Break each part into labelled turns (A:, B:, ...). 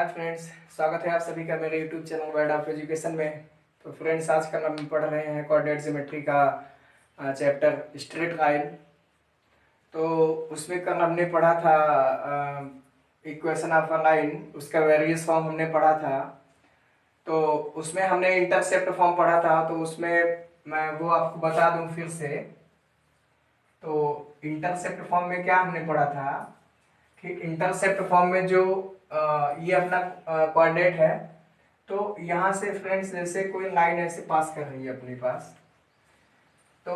A: Hi friends, स्वागत है आप सभी का मेरे YouTube channel world of education में। तो फ्रेंड्स, आज कल हम पढ़ रहे हैं कोऑर्डिनेट ज्योमेट्री का चैप्टर स्ट्रेट लाइन। तो उसमें कल हमने पढ़ा था इक्वेशन ऑफ अ लाइन, उसका वेरियस फॉर्म हमने पढ़ा था। तो उसमें हमने इंटरसेप्ट फॉर्म पढ़ा था, तो उसमें मैं वो आपको बता दूं फिर से। तो इंटरसेप्ट फॉर्म में क्या हमने पढ़ा था कि इंटरसेप्ट फॉर्म में जो ये अपना कोऑर्डिनेट है, तो यहाँ से फ्रेंड्स जैसे कोई लाइन ऐसे पास कर रही है अपने पास, तो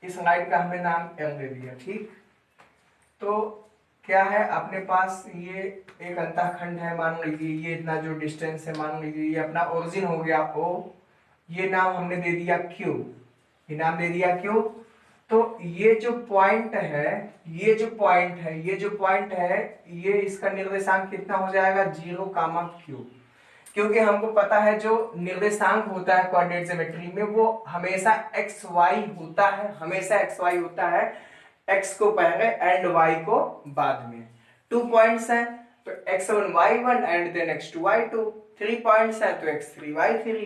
A: इस लाइन का हमने नाम एल दे दिया। ठीक, तो क्या है अपने पास ये एक अंतःखंड है, मान लीजिए ये इतना जो डिस्टेंस है, मान लीजिए ये अपना ओरिजिन हो गया ओ, ये नाम हमने दे दिया क्यू, ये नाम दे दिया क्यू। तो ये जो पॉइंट है, ये जो पॉइंट है, ये जो पॉइंट है, ये इसका निर्देशांक कितना हो जाएगा, 0, क्यू। क्योंकि हमको पता है जो निर्देशांक होता है कोऑर्डिनेट ज्योमेट्री में वो हमेशा एक्स वाई होता है, हमेशा एक्स वाई होता है, एक्स को पहले एंड वाई को बाद में। 2 पॉइंट्स हैं तो x1 y1 and then x2 y2। 3 points हैं तो x3 y3।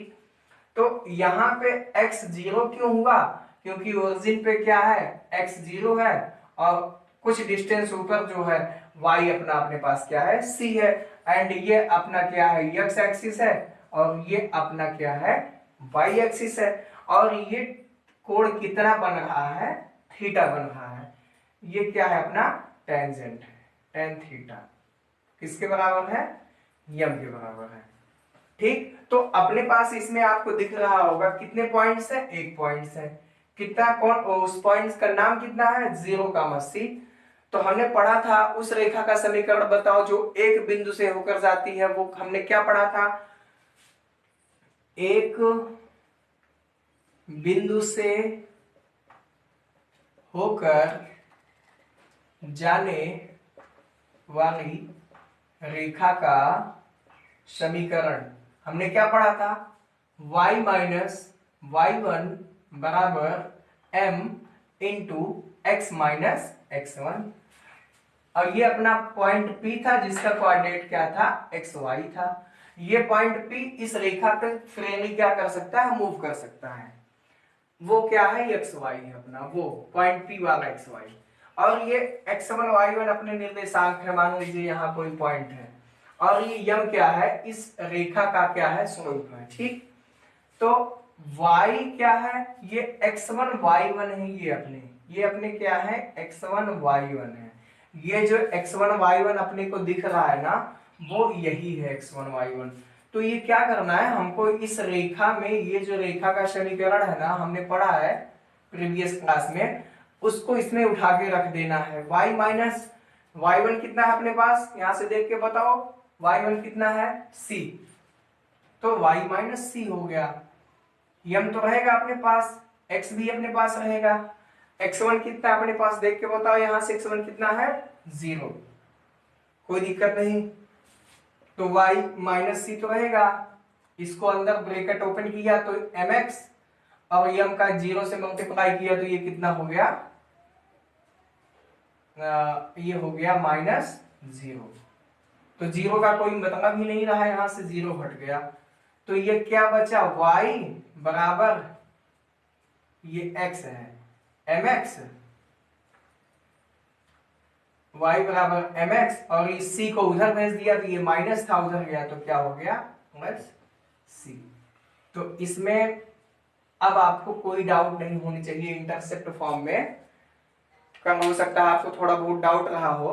A: तो यहाँ पे x 0 क्यों हुआ, क्योंकि ओरिजिन पे क्या है, x 0 है और कुछ डिस्टेंस ऊपर जो है y अपना अपने पास क्या है, c है। एंड ये अपना क्या है, x एक्सिस है और ये अपना क्या है, y एक्सिस है। और ये कोण कितना बन रहा है, थीटा बन रहा है। ये क्या है अपना टेंजेंट है, टेन थीटा किसके बराबर है, यम के बराबर है। ठीक, तो अपने पास इसमें आपको दिख रहा होगा कितने पॉइंट्स है, 1 पॉइंट्स है। कितना कौन, उस पॉइंट्स का नाम कितना है, 0, c। तो हमने पढ़ा था उस रेखा का समीकरण बताओ जो एक बिंदु से होकर जाती है, वो हमने क्या पढ़ा था, एक बिंदु से होकर जाने वाली रेखा का समीकरण हमने क्या पढ़ा था, y माइनस y1 बराबर m into x minus x1। और ये अपना पॉइंट P था जिसका कोऑर्डिनेट क्या था, xy था। ये पॉइंट P इस रेखा पे फ्रीली क्या कर सकता है, मूव कर सकता है। वो क्या है, xy है अपना, वो पॉइंट P वाला xy। और ये x1 y1 अपने निर्देशांक है, मान लीजिए यहाँ कोई पॉइंट है। और ये यम क्या है, इस रेखा का क्या है, स्वरूप है। ठीक, तो y क्या है, ये x1 y1 है, ये अपने क्या है, x1 y1 है। ये जो x1 y1 अपने को दिख रहा है ना, वो यही है x1 y1। तो ये क्या करना है हमको, इस रेखा में ये जो रेखा का समीकरण है ना, हमने पढ़ा है प्रीवियस क्लास में, उसको इसमें उठा के रख देना है। y माइनस y1 कितना है अपने पास, यहां से देख के बताओ, y1 कितना है, c। तो y माइनस c हो गया। यम तो रहेगा अपने पास, x भी अपने पास रहेगा। x1 कितना अपने पास देख के बताओ, यहां से x1 कितना है, 0, कोई दिक्कत नहीं। तो y माइनस सी तो रहेगा, इसको अंदर ब्रैकेट ओपन किया तो mx और यम का 0 से मल्टीप्लाई किया तो ये कितना हो गया, ये हो गया -0। तो 0 का कोई मतलब ही नहीं रहा, यहां से 0 हट गया। तो ये क्या बचा, y बराबर ये x है, mx, y बराबर mx और इस c को उधर भेज दिया तो ये माइनस था, उधर गया तो क्या हो गया, प्लस c। तो इसमें अब आपको कोई डाउट नहीं होनी चाहिए इंटरसेप्ट फॉर्म में। कम हो सकता है आपको थोड़ा बहुत डाउट रहा हो,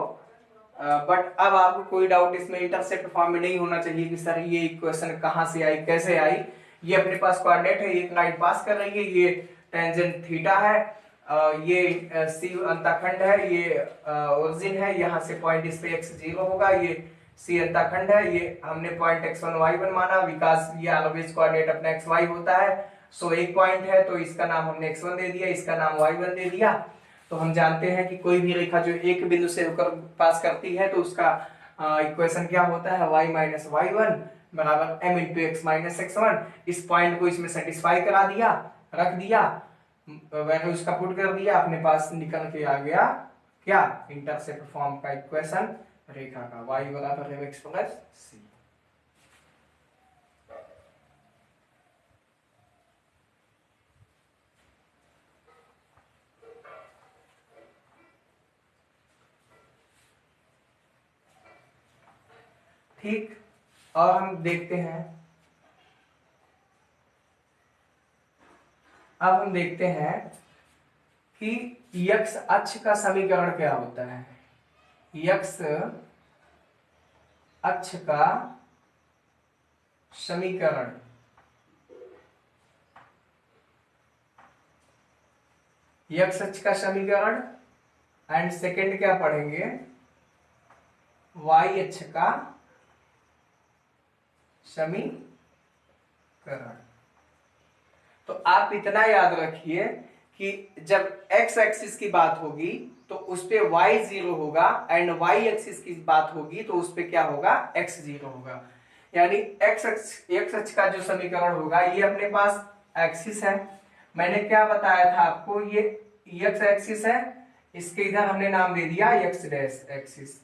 A: बट अब आपको कोई डाउट इसमें इंटरसेप्ट फॉर्म में नहीं होना चाहिए कि सर ये इक्वेशन कहां से आई, कैसे आई। ये अपने पास कोऑर्डिनेट है, एक लाइन पास कर रही है, ये टेंजेंट थीटा है, ये सी अंतःखंड है, ये ओरिजिन है, यहाँ से पॉइंट इस पे x 0 होगा, ये सी अंतःखंड है, ये हमने पॉइंट x1 y1 माना, बिकॉज ये ऑलवेज कोऑर्डिनेट अपना xy होता है। सो एक पॉइंट है तो इसका नाम हमने x1 दे दिया, इसका नाम y1 दे दिया। तो हम जानते हैं कि कोई भी रेखा जो एक बिंदु से होकर पास करती है तो उसका इक्वेशन क्या होता है, y माइनस y1 बराबर m into x minus x1। इस पॉइंट को इसमें सेटिस्फाई करा दिया, रख दिया, वैल्यू उसका पुट कर दिया, अपने पास निकल के आ गया क्या, इंटरसेप्ट फॉर्म का इक्वेशन रेखा का, y बराबर mx प्लस c। ठीक, और हम देखते हैं, अब हम देखते हैं कि यक्स अक्ष का समीकरण क्या होता है। यक्स अक्ष का समीकरण, यक्स अक्ष का समीकरण एंड सेकंड क्या पढ़ेंगे, वाई अक्ष का समीकरण। तो आप इतना याद रखिए कि जब एक्स एक्सिस की बात होगी तो उस पे y 0 होगा एंड y एक्सिस की बात होगी तो उस पे क्या होगा, x 0 होगा। यानी x अक्ष का जो समीकरण होगा, ये अपने पास एक्सिस है, मैंने क्या बताया था आपको, ये x एक्सिस है, इसके इधर हमने नाम दे दिया x डैश एक्सिस,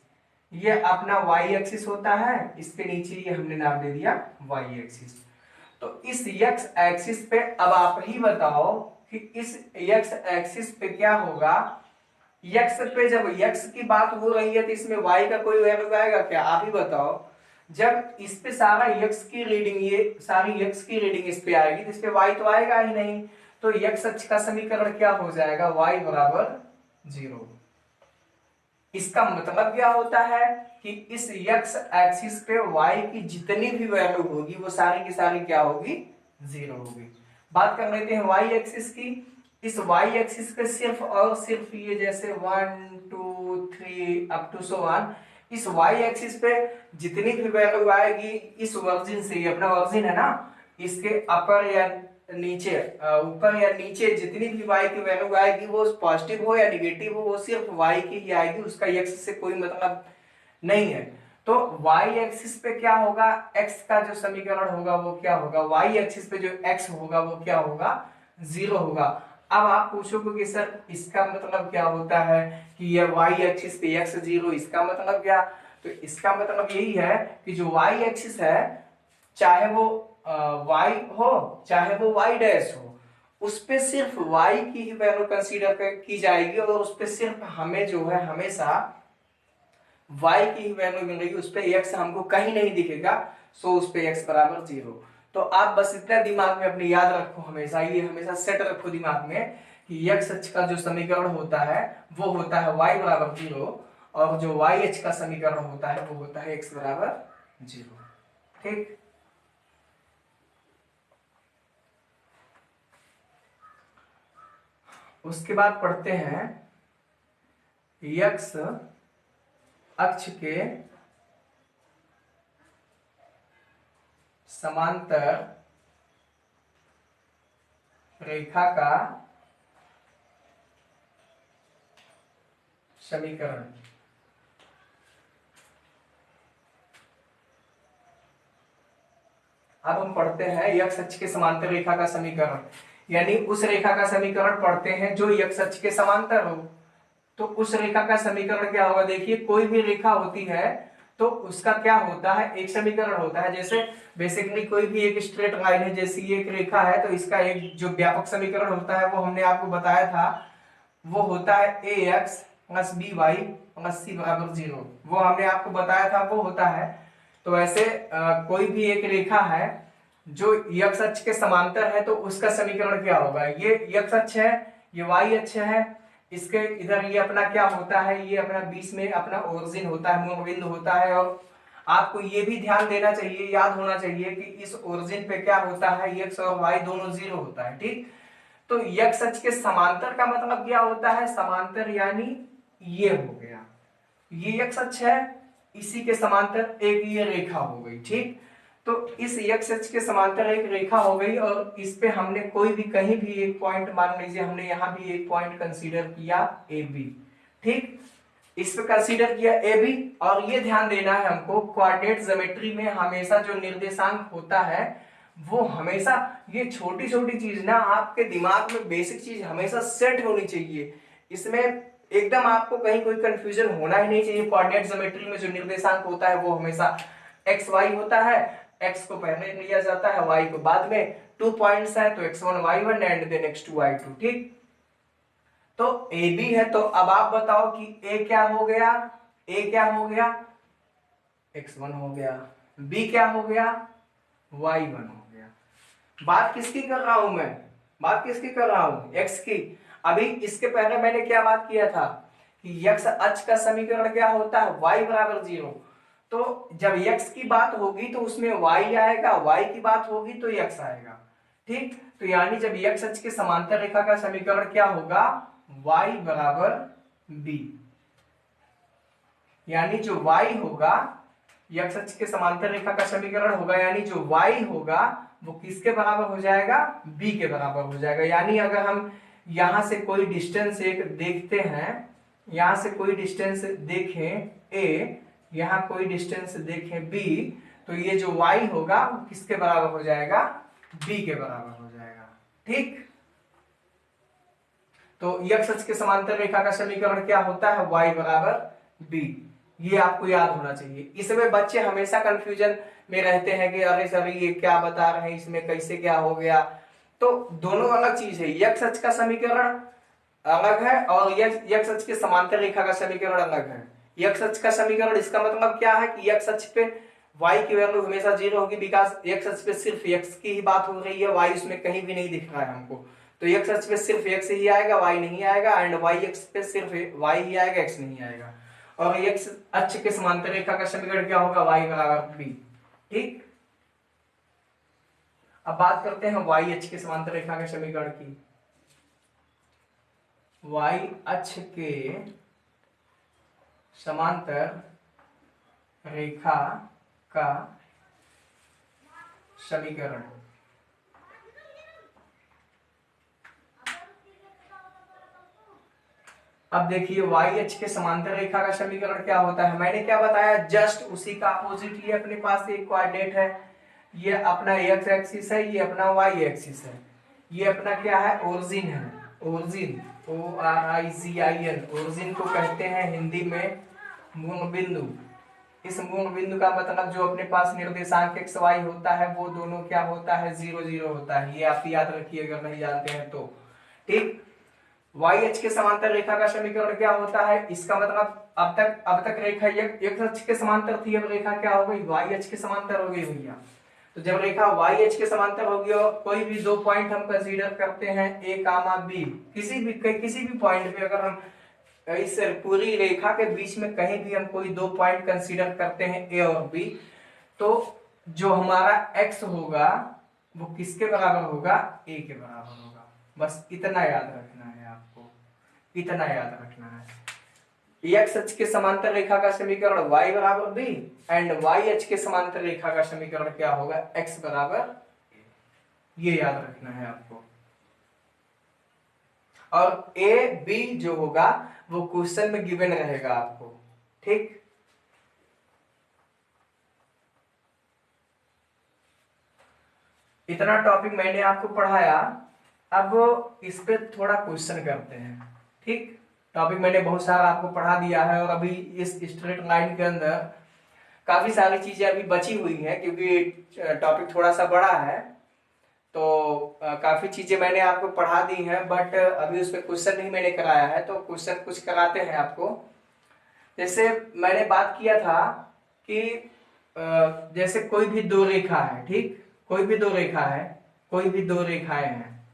A: ये अपना y एक्सिस होता है, इसके नीचे ये हमने नाम दे दिया y एक्सिस। तो इस x एक्सिस पे अब आप ही बताओ कि इस x एक्सिस पे क्या होगा, x पे जब x की बात हो रही है तो इसमें y का कोई वैल्यू आएगा क्या, आप ही बताओ। जब इस पे सारा x की रीडिंग, ये सारी x की रीडिंग इस पे आएगी तो इस पे y तो आएगा ही नहीं, तो x अक्ष का समीकरण क्या हो जाएगा, y बराबर 0। इसका मतलब क्या होता है कि इस x एक्सिस पे y की जितनी भी वैल्यू होगी वो सारी की सारी क्या होगी, 0 होगी। बात कर लेते हैं y एक्सिस की। इस y एक्सिस पे सिर्फ और सिर्फ ये जैसे 1 2 3 अप टू सो ऑन, इस y एक्सिस पे जितनी भी वैल्यू आएगी इस वर्जिन से, ये अपना वर्जिन है ना, इसके अपर या नीचे, ऊपर या नीचे जितनी भी y की वैल्यू आएगी वो पॉजिटिव हो या निगेटिव हो, वो सिर्फ y की ही आएगी, उसका x से कोई मतलब नहीं है। तो y एक्सिस पे क्या होगा, x का जो समीकरण होगा वो क्या होगा, y एक्सिस पे जो x होगा वो क्या होगा, 0 होगा। अब आप पूछोगे कि सर इसका मतलब क्या होता है कि ये y एक्सिस पे x 0, इसका मतलब क्या, तो इसका मतलब यही है कि जो y एक्सिस है, चाहे वो y हो चाहे वो y डैश हो, उस पे सिर्फ y की ही वैल्यू कंसीडर की जाएगी और उस पे सिर्फ हमें जो है हमेशा y की ही वैल्यू मिलेगी, उस पे x हमको कहीं नहीं दिखेगा, सो उस पे x बराबर 0। तो आप बस इतना दिमाग में अपने याद रखो, हमेशा ये हमेशा सेट रखो दिमाग में कि x अक्ष का जो समीकरण होता है वो होता है y बराबर 0 और जो y अक्ष का समीकरण होता है वो होता है x बराबर 0। ठीक, उसके बाद पढ़ते हैं x अक्ष के समांतर रेखा का समीकरण। अब हम पढ़ते हैं x अक्ष के समांतर रेखा का समीकरण, यानी उस रेखा का समीकरण पढ़ते हैं जो x अक्ष के समांतर हो। तो उस रेखा का समीकरण क्या होगा, देखिए कोई भी रेखा होती है तो उसका क्या होता है, एक समीकरण होता है। जैसे बेसिकली कोई भी एक स्ट्रेट लाइन है, जैसी ये एक रेखा है तो इसका एक जो व्यापक समीकरण होता है वो हमने आपको बताया था, वो होता है ax plus by plus c बराबर 0, वो हमने आपको बताया था, वो होता है। तो ऐसे कोई भी एक रेखा है जो x अक्ष के समांतर है तो उसका समीकरण क्या होगा, ये x अक्ष है, ये y अक्ष है, इसके इधर ये अपना क्या होता है, ये अपना बीच में अपना ओरिजिन होता है, मूल बिंदु होता है। और आपको ये भी ध्यान देना चाहिए, याद होना चाहिए कि इस ओरिजिन पे क्या होता है, x और y दोनों 0 होता है। ठीक, तो x अक्ष के समांतर का मतलब क्या होता है, समांतर यानी ये हो गया, ये x अक्ष है, इसी के समांतर एक ये रेखा हो गई। ठीक, तो इस x अक्ष के समांतर एक रेखा हो गई और इस पे हमने कोई भी कहीं भी एक पॉइंट, मान लीजिए हमने यहां भी एक पॉइंट कंसीडर किया ए बी। ठीक, इस पे कंसीडर किया ए बी, और ये ध्यान देना है हमको, कोऑर्डिनेट ज्योमेट्री में हमेशा जो निर्देशांक होता है वो हमेशा, ये छोटी छोटी चीज ना आपके दिमाग में बेसिक चीज हमेशा सेट होनी चाहिए। इसमें एकदम आपको कहीं कोई कंफ्यूजन होना ही नहीं चाहिए। कोऑर्डिनेट ज्योमेट्री में जो निर्देशांक होता है वो हमेशा एक्स वाई होता है। एक्स को पहले लिया जाता है, वाई को बाद में। 2 पॉइंट्स है तो x1 y1 and then x2 y2। ठीक, तो ए बी है। तो अब आप बताओ कि ए क्या हो गया, ए क्या हो गया, x1 हो गया, बी क्या हो गया, y1 हो गया। बात किसकी कर रहा हूं मैं, बात किसकी कर रहा हूं, x की। अभी इसके पहले मैंने क्या बात किया था कि x अक्ष का समीकरण क्या होता है, y बराबर 0। तो जब x की बात होगी तो उसमें y आएगा, y की बात होगी तो x आएगा। ठीक, तो यानी जब x अक्ष के समांतर रेखा का समीकरण क्या होगा, y बराबर b। यानी जो y होगा, x अक्ष के समांतर रेखा का समीकरण होगा, यानी जो y होगा वो किसके बराबर हो जाएगा, b के बराबर हो जाएगा। यानी अगर हम यहां से कोई डिस्टेंस एक देखते हैं, यहां से कोई डिस्टेंस देखें a, यहां कोई डिस्टेंस देखें b, तो ये जो y होगा वो किसके बराबर हो जाएगा, b के बराबर हो जाएगा। ठीक, तो x अक्ष के समांतर रेखा का समीकरण क्या होता है, y बराबर b। ये आपको याद होना चाहिए। इसमें बच्चे हमेशा कंफ्यूजन में रहते हैं कि अरे सर ये क्या बता रहे हैं, इसमें कैसे क्या हो गया। तो दोनों अलग चीज है, x अक्ष का समीकरण अलग है और x अक्ष के समांतर रेखा का समीकरण अलग है। x अक्ष का समीकरण, इसका मतलब क्या है कि x अक्ष पे y की वैल्यू हमेशा 0 होगी, बिकॉज x अक्ष पे सिर्फ x की ही बात हो रही है, y उसमें कहीं भी नहीं दिख रहा है हमको। तो x अक्ष पे सिर्फ x ही आएगा, y नहीं आएगा, एंड y अक्ष पे सिर्फ y ही आएगा, x नहीं आएगा। और x अक्ष के समांतर रेखा का समीकरण क्या होगा, y बराबर b। ठीक, अब बात करते हैं y अक्ष के समांतर रेखा के समीकरण की। y अक्ष के समांतर रेखा का समीकरण, अब देखिए y अक्ष के समांतर रेखा का समीकरण क्या होता है, मैंने क्या बताया, जस्ट उसी का अपोजिट। ये अपने पास एक कोऑर्डिनेट है, ये अपना x एक्सिस है, ये अपना y एक्सिस है, ये अपना क्या है, ओरिजिन है। ओरिजिन, ORIGIN, ओरिजिन को कहते हैं हिंदी में मूल बिंदु। इस मूल बिंदु का मतलब जो अपने पास निर्देशांक x y होता है वो दोनों क्या होता है, 0 0 होता है। ये आप याद रखिए अगर नहीं जानते हैं तो। ठीक, y अक्ष के समांतर रेखा का समीकरण क्या होता है, इसका मतलब अब तक रेखा x अक्ष के समांतर थी, अब रेखा क्या हो गई, y अक्ष के समांतर हो गई भैया। तो जब रेखा y अक्ष के समांतर होगी और कोई भी दो पॉइंट हम कंसीडर करते हैं a कामा b, किसी भी पॉइंट पे अगर हम इस पूरी रेखा के बीच में कहीं भी हम कोई दो पॉइंट कंसीडर करते हैं a और b, तो जो हमारा x होगा वो किसके बराबर होगा, a के बराबर होगा। बस इतना याद रखना है आपको, इतना याद रखना है। x अक्ष के समांतर रेखा का समीकरण y बराबर b एंड y अक्ष के समांतर रेखा का समीकरण क्या होगा, x बराबर a। ये याद रखना है आपको। और a b जो होगा वो क्वेश्चन में गिवन रहेगा आपको। ठीक, इतना टॉपिक मैंने आपको पढ़ाया, अब इस पे थोड़ा क्वेश्चन करते हैं। ठीक, टॉपिक मैंने बहुत सारा आपको पढ़ा दिया है और अभी इस स्ट्रेट लाइन के अंदर काफी सारी चीजें अभी बची हुई हैं, क्योंकि टॉपिक थोड़ा सा बड़ा है। तो काफी चीजें मैंने आपको पढ़ा दी हैं, बट अभी उस पर क्वेश्चन नहीं मैंने कराया है, तो क्वेश्चन कुछ कराते हैं आपको। जैसे मैंने बात किया था कि जैसे कोई भी दो रेखा है, ठीक, कोई भी दो रेखा है, कोई भी दो रेखाएं हैं,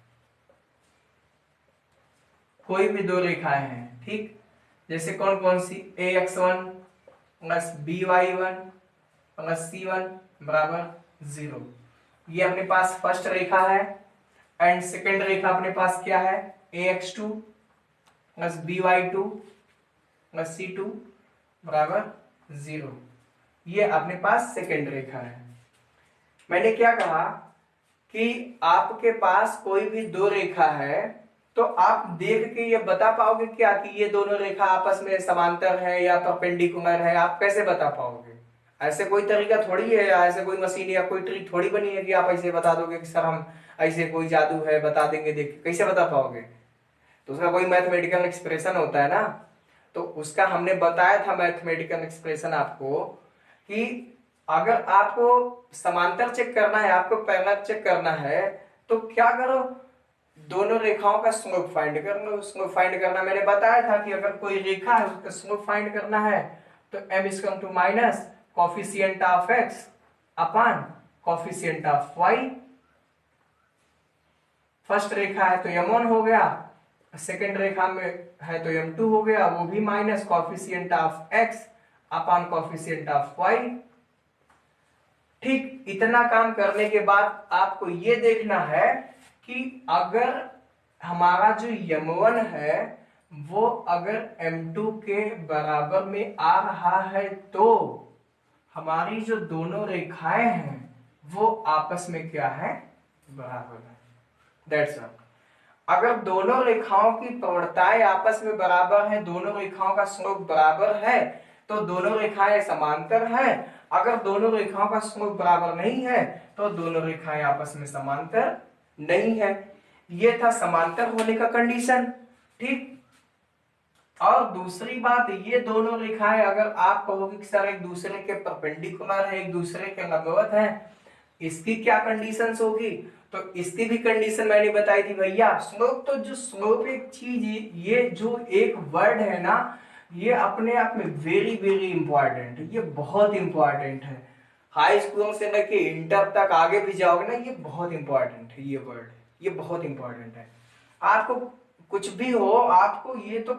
A: कोई भी दो रेखाएं हैं। ठीक, जैसे कौन कौन सी, ax1 plus by1 plus c1 बराबर 0। ये अपने पास फर्स्ट रेखा है एंड सेकेंड रेखा अपने पास क्या है, ax2 plus by2 plus c2 बराबर 0। ये अपने पास सेकेंड रेखा है। मैंने क्या कहा कि आपके पास कोई भी दो रेखा है तो आप देख के ये बता पाओगे क्या कि ये दोनों रेखा आपस में समांतर है या परपेंडिकुलर है, आप कैसे बता पाओगे। ऐसे कोई तरीका थोड़ी है, या ऐसे कोई मशीन या कोई ट्रिक थोड़ी बनी है कि आप ऐसे बता दोगे कि सर हम ऐसे कोई जादू है बता देंगे, देख कैसे बता पाओगे। तो उसका कोई मैथमेटिकल एक्सप्रेशन होता है ना, तो उसका हमने बताया था मैथमेटिकल एक्सप्रेशन आपको कि अगर आपको समांतर चेक करना है, आपको पैरेलल चेक करना है, तो क्या करो, दोनों रेखाओं का स्लोप फाइंड कर लो। स्लोप फाइंड करना मैंने बताया था कि अगर कोई रेखा है उसका स्लोप फाइंड करना है तो m is equal to minus coefficient of x upon coefficient of y। First रेखा है तो m1 हो गया, सेकंड रेखा में है तो m2 हो गया, वो भी minus coefficient of x upon coefficient of y। ठीक, इतना काम करने के बाद आपको ये देखना है कि अगर हमारा जो m1 है वो अगर m2 के बराबर में आ रहा है तो हमारी जो दोनों रेखाएं हैं वो आपस में क्या है, बराबर है। That's all. अगर दोनों रेखाओं की प्रवणताएं आपस में बराबर हैं, दोनों रेखाओं का स्लोप बराबर है, तो दोनों रेखाएं समांतर हैं। अगर दोनों रेखाओं का स्लोप बराबर नहीं है तो दोनों रेखाएं आपस में समांतर नहीं है। ये था समांतर होने का कंडीशन। ठीक, और दूसरी बात, ये दोनों रेखाएं अगर आप कहोगे कि सर एक दूसरे के परपेंडिकुलर है, एक दूसरे के लंबवत है, इसकी क्या कंडीशंस होगी, तो इसकी भी कंडीशन मैंने बताई थी भैया। स्लोप, तो जो स्लोप एक चीज, ये जो एक वर्ड है ना, ये अपने आप में वेरी वेरी इंपॉर्टेंट है, ये बहुत इंपॉर्टेंट है। हाई स्कूल से लेके इंटर तक आगे भी जाओगे ना, ये बहुत इंपॉर्टेंट है, ये वर्ड, ये बहुत इंपॉर्टेंट है। आपको कुछ भी हो, आपको ये तो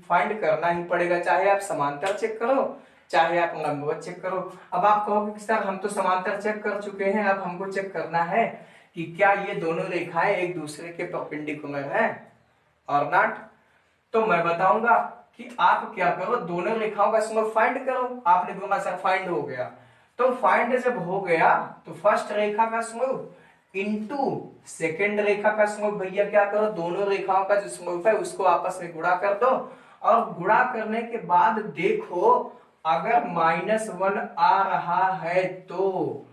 A: फाइंड करना ही पड़ेगा, चाहे आप समांतर चेक करो चाहे आप लंबवत चेक करो। अब आप कहोगे कि सर हम तो समांतर चेक कर चुके हैं, अब हमको चेक करना है कि क्या ये दोनों रेखाएं एक दूसरे के परपेंडिकुलर हैं और नॉट। तो मैं बताऊंगा कि आप क्या करो, दोनों रेखाओं का स्लोप फाइंड करो। आपने बोला सर फाइंड हो गया, तो फाइंड जब हो गया तो फर्स्ट रेखा का स्लोप इनटू सेकेंड रेखा का स्लोप, भैया क्या करो, दोनों रेखाओं का जो स्लोप है उसको आपस में गुणा कर दो, और गुणा करने के बाद देखो अगर -1 आ रहा है तो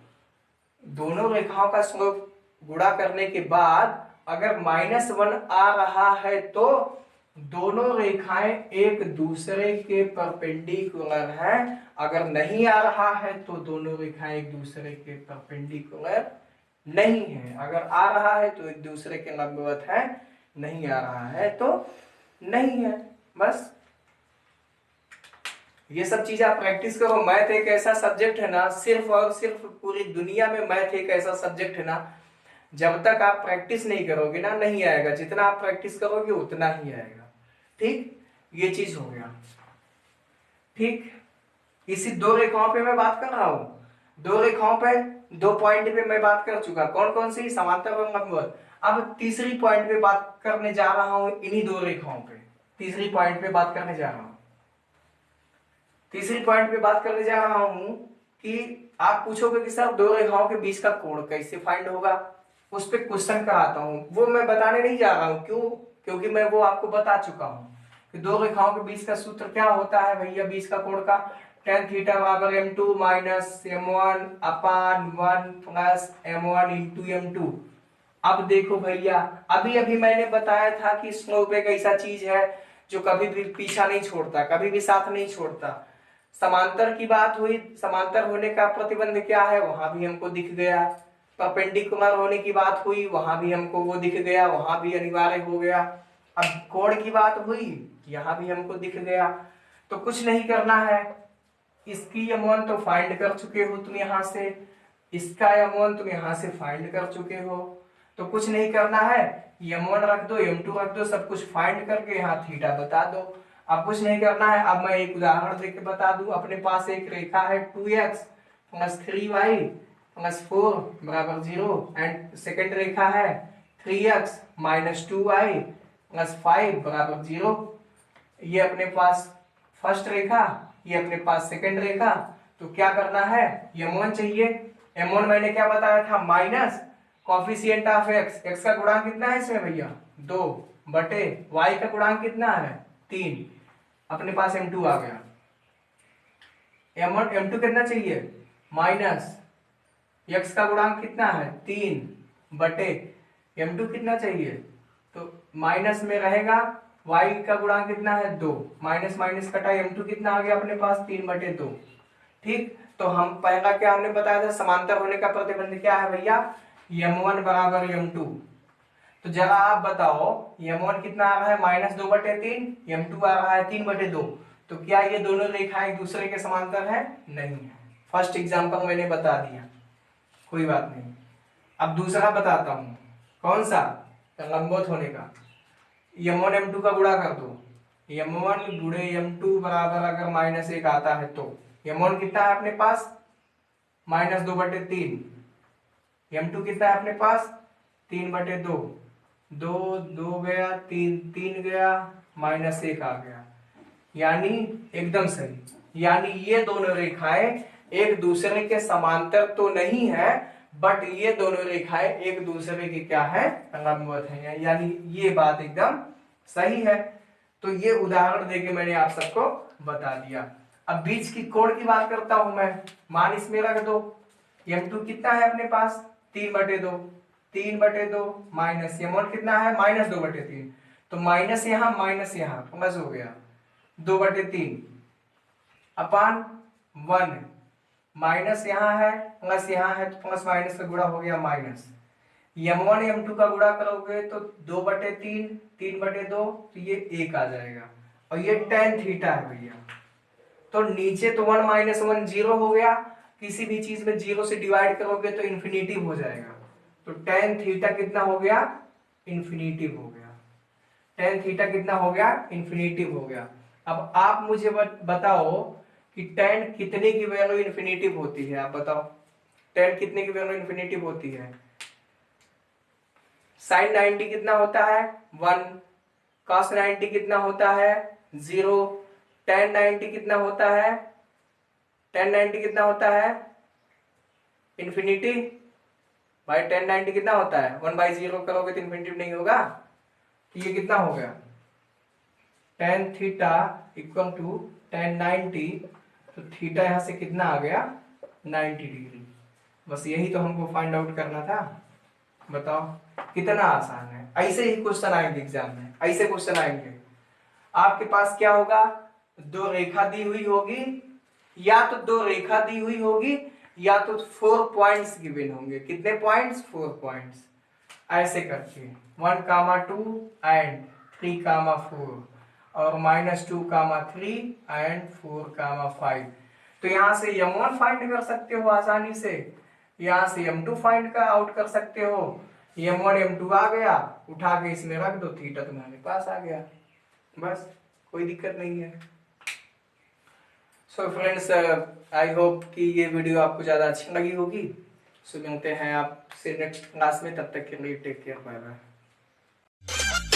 A: दोनों रेखाओं का स्लोप गुणा करने के बाद अगर -1 आ रहा है तो दोनों रेखाएं एक दूसरे के परपेंडिकुलर हैं। अगर नहीं आ रहा है तो दोनों रेखाएं एक दूसरे के परपेंडिकुलर नहीं है। अगर आ रहा है तो एक दूसरे के लंबवत है, नहीं आ रहा है तो नहीं है। बस ये सब चीज आप प्रैक्टिस करो। मैथ एक ऐसा सब्जेक्ट है ना, सिर्फ और सिर्फ पूरी दुनिया में मैथ एक ऐसा सब्जेक्ट है ना, जब तक आप प्रैक्टिस नहीं करोगे ना नहीं आएगा, जितना आप प्रैक्टिस करोगे उतना ही आएगा। ठीक, ये चीज हो गया। ठीक, इसी दो रेखाओं पे मैं बात कर रहा हूं, दो रेखाओं पे, दो पॉइंट पे मैं बात कर चुका, कौन कौन सी, समांतर और लंबवत। अब तीसरी पॉइंट पे बात करने जा रहा हूं, इन्हीं दो रेखाओं पे तीसरी पॉइंट पे बात करने जा रहा हूं। तीसरी पॉइंट पे बात करने जा रहा हूं कि आप पूछोगे कि सर दो रेखाओं के बीच का कोण कैसे फाइंड होगा, उस पे क्वेश्चन कराता हूं। वो मैं बताने नहीं जा रहा हूं, क्यों, क्योंकि मैं वो आपको बता चुका हूं कि दो रेखाओं के बीच का सूत्र क्या होता है भैया, बीच का कोण का, tan थीटा बराबर m2 माइनस m1 अपान 1 प्लस m1 इंटू m2। अब देखो भैया, अभी अभी मैंने बताया था कि स्लोप एक ऐसा चीज है जो कभी भी पीछा नहीं छोड़ता, कभी भी साथ नहीं छोड़ता। समांतर की बात हुई, समांतर होने का प्रतिबंध क्या है वहां भी हमको दिख गया। परपेंडिकुलर होने की बात हुई, वहां भी हमको वो दिख गया, वहां भी अनिवार्य हो गया। अब कोण की बात हुई, यहां भी हमको दिख गया। तो कुछ नहीं करना है, इसकी m1 तो फाइंड कर चुके हो तुम यहां से, इसका m1 तुम यहां से फाइंड कर चुके हो, तो कुछ नहीं करना है, m1 रख दो, m2 रख दो, सब कुछ फाइंड करके यहाँ थीटा बता दो। अब कुछ नहीं करना है। अब मैं एक उदाहरण देके बता दूं, अपने पास एक रेखा है 2x प्लस 3y प्लस 4 बराबर 0, एंड सेकेंड रेखा है 3x माइनस 2y प्लस 5 बराबर 0। ये अपने पास फर्स्ट रेखा, ये अपने पास सेकेंड रेखा। तो क्या करना है, m1 चाहिए। m1 मैंने क्या बताया था, minus coefficient of x, x का गुणांक कितना है इसमें भैया 2 बटे y का गुणांक कितना है 3। अपने पास m2 आ गया। m1 m2 कितना चाहिए, माइनस x का गुणांक कितना है 3 बटे m2 कितना चाहिए, तो माइनस में रहेगा y का गुणांक कितना है 2, माइनस माइनस कटा m2 कितना आ गया अपने पास 3/2। ठीक, तो हम पहला क्या हमने बताया था, समांतर होने का प्रतिबंध क्या है भैया, m1 बराबर m2। तो जरा आप बताओ m1 कितना आ रहा है -2/3, m2 आ रहा है 3/2, तो क्या ये दोनों रेखाएं एक दूसरे के समांतर है? नहीं है। फर्स्ट एग्जांपल मैंने बता दिया, कोई बात नहीं। अब दूसरा बताता हूं, कौन सा, लंबवत होने का। m1 m2 का गुणा कर दो, m1 गुणे m2 बराबर अगर -1 आता है तो m1 कितना है अपने पास -2/3, m2 कितना है अपने पास 3/2, 2 2 गया, 3 3 गया, -1 आ गया, यानी एकदम सही। यानी ये दोनों रेखाएं एक दूसरे के समांतर तो नहीं है, बट ये दोनों रेखाएं एक दूसरे की क्या है, लंबवत है, यानी ये बात एकदम सही है। तो ये उदाहरण देके मैंने आप सबको बता दिया। अब बीच की कोण की बात करता हूं मैं, मान इसमें रख दो, m2 कितना है अपने पास 3/2, 3/2 माइनस m1 कितना है -2/3, तो माइनस यहां प्लस हो गया 2/3 अपान 1, माइनस यहां है प्लस यहां है, तो प्लस माइनस का गुणा हो गया माइनस, m1 m2 का गुणा करोगे तो 2/3 3/2, तो ये 1 आ जाएगा, और ये tan थीटा है भैया। तो नीचे तो 1 - 1 0 हो गया, किसी भी चीज में 0 से डिवाइड करोगे तो इन्फिनिटिव हो जाएगा, तो tan थीटा कितना हो गया, इन्फिनिटिव हो गया, tan थीटा कितना हो गया, इन्फिनिटिव हो गया। अब आप मुझे बताओ कि tan कितने की वैल्यू इन्फिनिटिव होती है, आप बताओ tan कितने की वैल्यू इन्फिनिटिव होती है। sin 90 कितना होता है 1, cos 90 कितना होता है 0, tan 90 कितना होता है, tan 90 कितना होता है इन्फिनिटी। भाई tan 90 कितना होता है 1/0 करोगे तो इन्फिनिटी नहीं होगा, तो ये कितना हो गया tan theta equal to tan 90, तो थीटा यहां से कितना आ गया 90 डिग्री। बस यही तो हमको फाइंड आउट करना था। बताओ कितना आसान है। ऐसे ही क्वेश्चन आएंगे एग्जाम में, ऐसे क्वेश्चन आएंगे। आपके पास क्या होगा, दो रेखा दी हुई होगी, या तो दो रेखा दी हुई होगी, या तो 4 पॉइंट्स गिवन होंगे। कितने पॉइंट्स, 4 पॉइंट्स। ऐसे करके 1,2 एंड 3,4 और -2,3 एंड 4,5। तो यहां से m1 फाइंड कर सकते हो आसानी से, यहां से m2 फाइंड आउट कर सकते हो। m1 m2 आ गया, उठा के इसमें रख दो, थीटा तुम्हारे पास आ गया, बस कोई दिक्कत नहीं है। सो फ्रेंड्स, आई होप कि ये वीडियो आपको ज़्यादा अच्छी लगी होगी। सो मिलते हैं आपसे नेक्स्ट क्लास में, तब तक के लिए टेक केयर, बाय बाय।